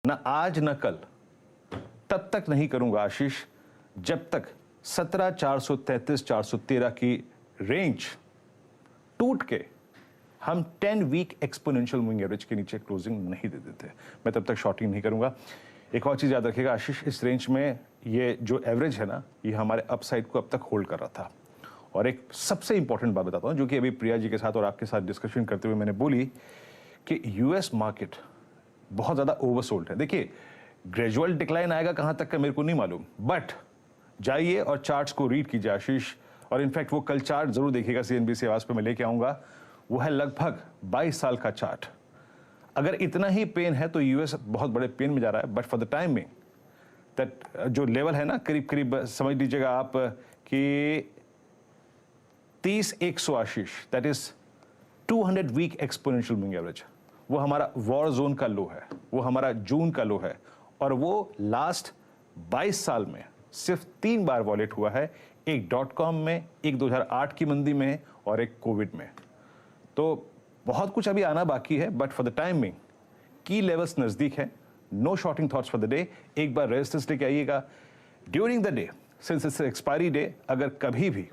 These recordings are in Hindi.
ना आज ना कल, तब तक नहीं करूंगा आशीष जब तक 17,433 की रेंज टूट के हम 10 वीक एक्सपोनेंशियल मूविंग एवरेज के नीचे क्लोजिंग नहीं दे देते। मैं तब तक शॉर्टिंग नहीं करूंगा। एक और चीज याद रखिएगा आशीष, इस रेंज में ये जो एवरेज है ना, ये हमारे अपसाइड को अब तक होल्ड कर रहा था। और एक सबसे इंपॉर्टेंट बात बताता हूं, जो कि अभी प्रिया जी के साथ और आपके साथ डिस्कशन करते हुए मैंने बोली कि यूएस मार्केट बहुत ज्यादा ओवरसोल्ड है। देखिए, ग्रेजुअल डिक्लाइन आएगा कहां तक का मेरे को नहीं मालूम, बट जाइए और चार्ट्स को रीड कीजिए आशीष। और इनफैक्ट वो कल चार्ट जरूर देखिएगा, सीएनबीसी आवाज पे मैं लेके आऊंगा। वो है लगभग 22 साल का चार्ट। अगर इतना ही पेन है तो यूएस बहुत बड़े पेन में जा रहा है, बट फॉर द टाइम में दैट जो लेवल है ना, करीब करीब समझ लीजिएगा आप कि 30-100 Ashish, that is 200 week exponential moving average. वो हमारा वॉर जोन का लो है, वो हमारा जून का लो है, और वो लास्ट 22 साल में सिर्फ 3 बार वॉलेट हुआ है। एक .com में, एक 2008 की मंदी में, और एक कोविड में। तो बहुत कुछ अभी आना बाकी है, बट फॉर द टाइम में की लेवल्स नजदीक है। No shorting thoughts for the day. एक बार रेजिस्टेंस लेके आइएगा during the day, since it's expiry day. अगर कभी भी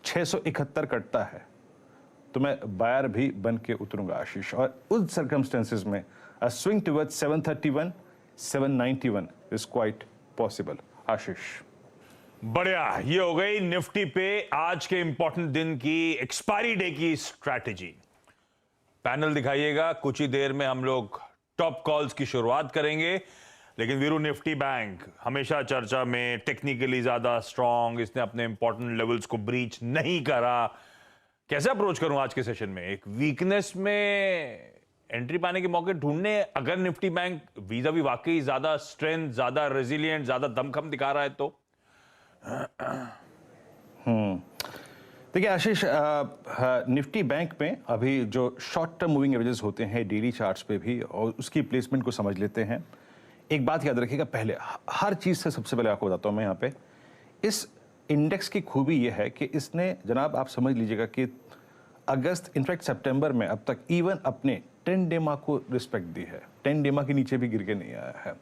671 कटता है तो मैं बायर भी बन के उतरूंगा आशीष। और उस सर्कमस्टेंसेस में a swing towards 731, 791 is quite possible Ashish. बढ़िया, ये हो गई निफ्टी पे आज के इंपॉर्टेंट दिन की एक्सपायरी डे की स्ट्रैटेजी। पैनल दिखाइएगा, कुछ ही देर में हम लोग टॉप कॉल्स की शुरुआत करेंगे। लेकिन वीरू, निफ्टी बैंक हमेशा चर्चा में, टेक्निकली ज्यादा स्ट्रांग, इसने अपने इंपॉर्टेंट लेवल्स को ब्रीच नहीं करा। कैसे अप्रोच करूं आज के सेशन में? एक वीकनेस में एंट्री पाने के मौके ढूंढने, अगर निफ्टी बैंक वीजा भी वाकई ज्यादा स्ट्रेंथ, ज्यादा रेजिलियंट, ज्यादा दमखम दिखा रहा है तो? देखिए आशीष, निफ्टी बैंक में अभी जो शॉर्ट टर्म मूविंग एवरेजेस होते हैं डेली चार्ट्स पे भी, और उसकी प्लेसमेंट को समझ लेते हैं। एक बात याद रखिएगा, पहले हर चीज से सबसे पहले आपको बताता हूं मैं यहाँ पे, इस इंडेक्स की खूबी यह है कि इसने, जनाब आप समझ लीजिएगा कि अगस्त, इनफैक्ट सितंबर में अब तक इवन अपने 10 डेमा को रिस्पेक्ट दी है। 10 डेमा के नीचे भी गिर के नहीं आया है।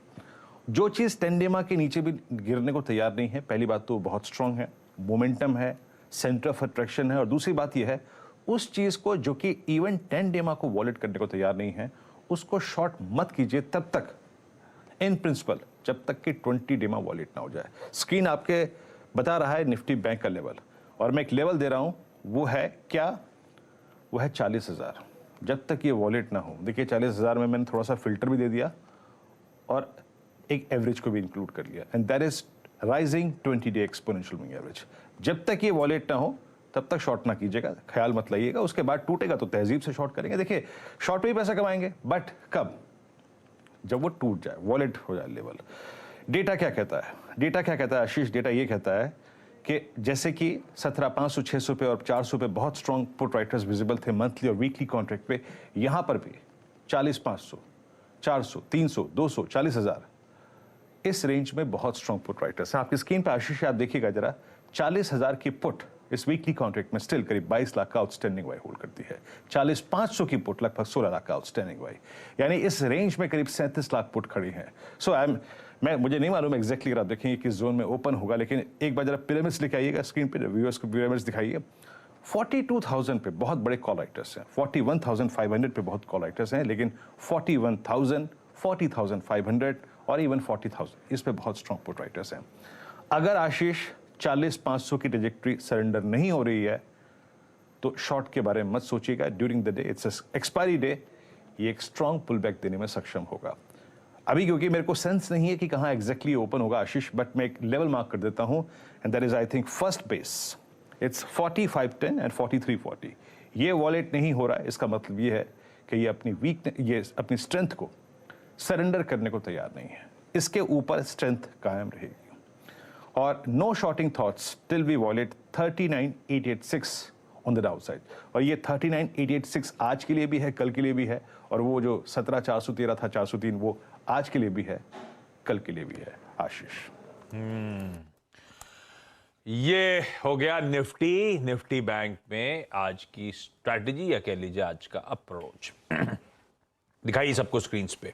जो चीज 10 डेमा के नीचे भी गिरने को तैयार नहीं है, पहली बात तो बहुत स्ट्रांग है, मोमेंटम है, सेंटर ऑफ अट्रैक्शन है। और दूसरी बात यह है, उस चीज को जो कि इवन 10 डेमा को वॉलेट करने को तैयार नहीं है, उसको शॉर्ट मत कीजिए तब तक, इन प्रिंसिपल, जब तक कि 20 डेमा वॉलेट ना हो जाए। स्क्रीन आपके बता रहा है निफ्टी बैंक का लेवल, और मैं एक लेवल दे रहा हूं, वो है क्या? वो है 40,000। जब तक ये वॉलेट ना हो, देखिए 40,000 में मैंने थोड़ा सा फिल्टर भी दे दिया और एक एवरेज को भी इंक्लूड कर लिया, and that is rising 20 day exponential moving average. जब तक ये वॉलेट ना हो तब तक शॉर्ट ना कीजिएगा, ख्याल मत लाइएगा। उसके बाद टूटेगा तो तहजीब से शॉर्ट करेंगे। देखिए, शॉर्ट पे ही पैसा कमाएंगे, बट कब? जब वो टूट जाए, वॉलेट हो जाए लेवल। डेटा क्या कहता है? डेटा क्या कहता है आशीष? डेटा ये कहता है कि जैसे कि 17,500, 600 पे और 400 पे बहुत स्ट्रॉन्ग पुट राइटर्स विजिबल थे मंथली और वीकली कॉन्ट्रैक्ट पे, यहां पर भी 40,500, 400, 300, 200, 40,000, इस रेंज में बहुत स्ट्रॉन्ग पुट राइटर्स हैं। आपकी स्क्रीन पे आशीष आप देखिएगा जरा, 40,000 की पुट इस वीकली कॉन्ट्रैक्ट में स्टिल करीब 22 लाख का आउटस्टैंडिंग वाई होल्ड करती है। 40,500 की पुट लगभग 16 लाख का आउटस्टैंडिंग वाई, यानी इस रेंज में करीब 37 लाख पुट खड़ी है। सो मुझे नहीं मालूम एग्जैक्टली, अगर आप देखेंगे किस जोन में ओपन होगा, लेकिन एक बार जरा पिरामिड्स लेके आइएगा स्क्रीन पे, व्यूअर्स को पिरामिड्स दिखाइए। 42,000 पे बहुत बड़े कॉल राइटर्स हैं, 41,500 पे बहुत कॉल राइटर्स हैं, लेकिन 41,000, 40,500 और इवन 40,000 इस पे बहुत स्ट्रॉन्ग पुट राइटर्स हैं। अगर आशीष 40,500 की ट्रेजेक्टरी सरेंडर नहीं हो रही है तो शॉर्ट के बारे में मत सोचिएगा। During the day, it's expiry day, ये एक स्ट्रॉन्ग पुल बैक देने में सक्षम होगा। अभी क्योंकि मेरे को सेंस नहीं है कि कहां एग्जैक्टली ओपन होगा आशीष, बट मैं एक लेवल मार्क कर देता हूं, and that is I think first base, it's 4510 and 4340। ये वॉलेट नहीं हो रहा है, इसका मतलब ये है कि ये अपनी स्ट्रेंथ को सरेंडर करने को तैयार नहीं है। इसके ऊपर स्ट्रेंथ कायम रहेगी। और no shorting thoughts till we violate 39,886 on the downside. और ये 39,886 आज के लिए भी है, कल के लिए भी है, और वो जो 17,413 था, 403, वो आज के लिए भी है, कल के लिए भी है आशीष। ये हो गया निफ्टी बैंक में आज की स्ट्रैटेजी, या कह लीजिए आज का अप्रोच। दिखाइए सबको स्क्रीन पे।